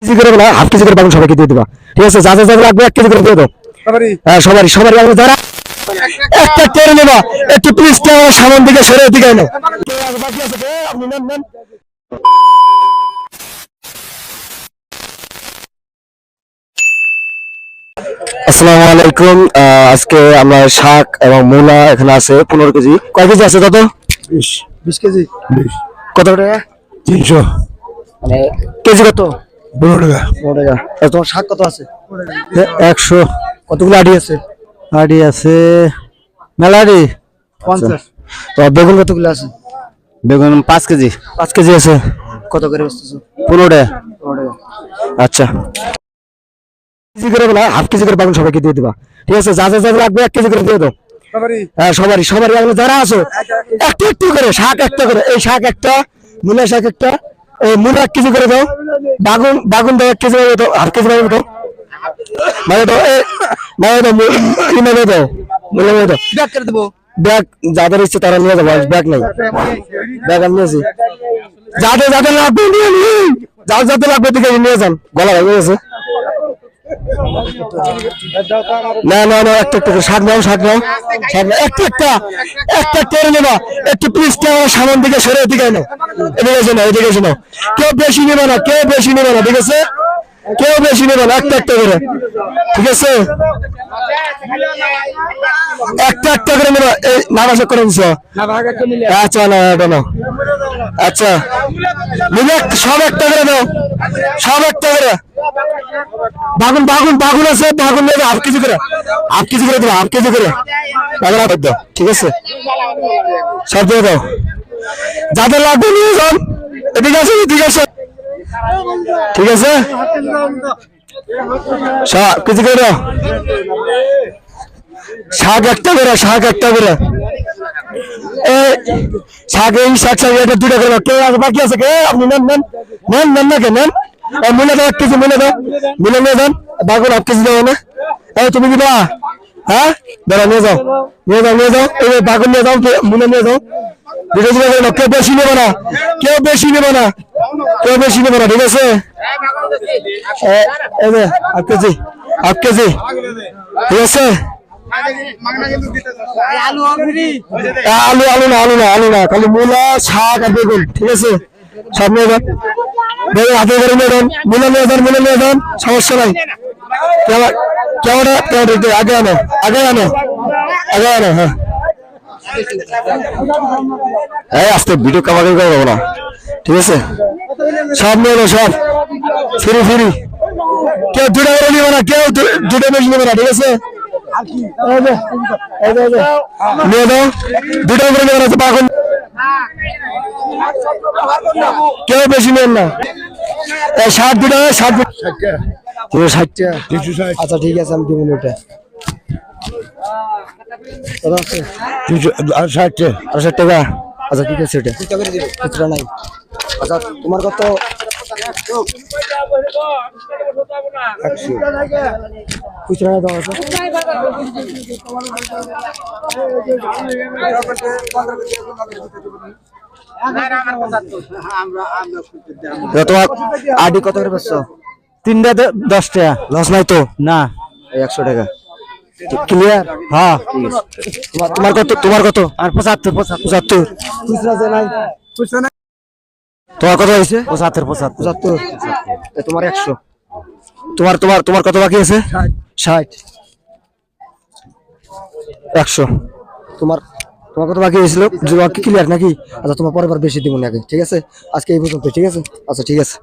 KG করে না, half KG করে বাগুন সবাইকে দিয়ে দিবা, ঠিক আছে? যা যা যা লাগবে 1 কেজি করে দিয়ে দাও সবারই সবারই লাগবে। যারা একটা টেনে নেবা একটু প্লিজ সামন দিকে সরে দিকে এনো। বাকি আছে আপনি নেন নেন। আসসালামু আলাইকুম। আজকে আমরা শাক এবং মূলা এখানে আছে 15 কেজি। কয় কেজি আছে দাদা? 20 কেজি। 20 কত টাকা? 300। মানে কেজি কত? 12 টাকা। 12 টাকা। আর তোমার শাক কত আছে? 100। কতগুলো আড়ি আছে? আড়ি আছে মেলাড়ি 50। তো বেগুন কতগুলো আছে? বেগুন 5 কেজি। 5 কেজি আছে। কত করে বেচতেছো? 15 টাকা। 15 টাকা। আচ্ছা, কেজি করে না, হাফ কেজি করে বাগুন সবাইকে দিয়ে দিবা, ঠিক আছে? যা যা যা লাগবে 1 কেজি করে দিয়ে দাও সবারই সবারই লাগবে। যারা আছো একটু একটু করে শাক একটা করে, এই শাক একটা, মূলা শাক একটা, এই মূলা 1 কেজি করে দাও, বাগুন বাগুন দাও 1 কেজি করে দাও, হাফ কেজি করে দাও, মানে দাও মানে দাও কিনে দাও, মূলা দাও, ব্যাগ করে দেবো। ব্যাগ যাদের ইচ্ছে তারা নিয়ে যাবো, ব্যাগ নাই, ব্যাগ আমি নিয়েছি। যাদের যাদের লাগবে নিয়ে নিন, যার যাদের লাগবে দিকে নিয়ে যান। গলা হয়ে গেছে। না না না, একটা একটা শাক নাও, শাক নাও, শাক নাও, একটা একটা একটা টেনে নেবা একটু প্লিজ সামন দিকে সরে দিকে এনো। এদিকে এসে নাও, এদিকে এসে নাও। কেউ বেশি নেবে না, কেউ বেশি নেবে না, ঠিক আছে? কেউ বেশি নেবে না, একটা একটা করে, ঠিক আছে? একটা একটা করে নেবা। এই নামাজ করে নিছো? আচ্ছা না এটা নাও। আচ্ছা নিলে সব একটা করে দাও, সব একটা করে। বাগুন বাগুন বাগুন আছে, বাগুন নেবে হাফ কেজি করে, হাফ কেজি করে দেবো, হাফ কেজি করে বাগুন হাফ দাও, ঠিক আছে? সব দিয়ে দাও। যাদের লাগবে নিয়ে যান, এদিকে আছে এদিকে আছে, ঠিক আছে? সব কেজি করে দাও। শাক একটা করে, শাক একটা করে, শাক এই শাক শাক এটা 2টা করে। কে বাকি আছে? কে আপনি নেন নেন নেন নেন না কে নেন। মূলা দাও 1 কেজি, মূলা দাও, মূলা নিয়ে যান। বাগুন হাফ কেজি দাও না। তুমি দিবা? হ্যাঁ দাঁড়া, নিয়ে যাও নিয়ে যাও নিয়ে যাও। এই বাগুন নিয়ে যাও, মূলা নিয়ে যাও। কেউ বেশি নেবে না, কেউ বেশি নেবে না, কেউ বেশি নেবে না, ঠিক আছে? হাফ কেজি, হাফ কেজি, ঠিক আছে? আলু আলু না, আলু না, আলু না, খালি মূলা শাক আর বেগুন, ঠিক আছে? সব নিয়ে যান, বেগুন হাতে করে নিয়ে যান, মূলা নিয়ে যান, মূলা নিয়ে যান, সমস্যা নাই। কেমন আগে আনো, আগে আনো, আগে আনো। হ্যাঁ এই আজকে ভিডিও কামাকে করবো না, ঠিক আছে? সব নিয়ে যাও, সব ফ্রি ফ্রি। কেউ 2টা করে নিবে না, কেউ 2টা বেশি নেবে না, ঠিক আছে? নিয়ে যাও, 2টা করে নেবে না। বাগুন কেউ বেশি নেন না। 60 2টা, 60 60। আচ্ছা ঠিক আছে, আমি দিব এটা। 60 টাকা। আচ্ছা ঠিক আছে, এটা খুচরা নাই। আচ্ছা তোমার কত? 100 খুচরা দাও। আছে তোমার আডি কত করে বেচছো? 3টা 10 টাকা। লস নাই তো? না, 100 টাকা ক্লিয়ার। হ্যাঁ তোমার কত? তোমার কত? আর 75 75 খুচরা নাই, খুচরা নাই। তোমার কত হয়েছে? 75 75। তোমার 100। তোমার তোমার তোমার কত বাকি আছে? 60 100। তোমার তোমার কত বাকি হয়েছিল? বাকি ক্লিয়ার নাকি? আচ্ছা তোমার পরের বার বেশি দিব নাকি, ঠিক আছে? আজকে এই পর্যন্ত, ঠিক আছে? আচ্ছা ঠিক আছে।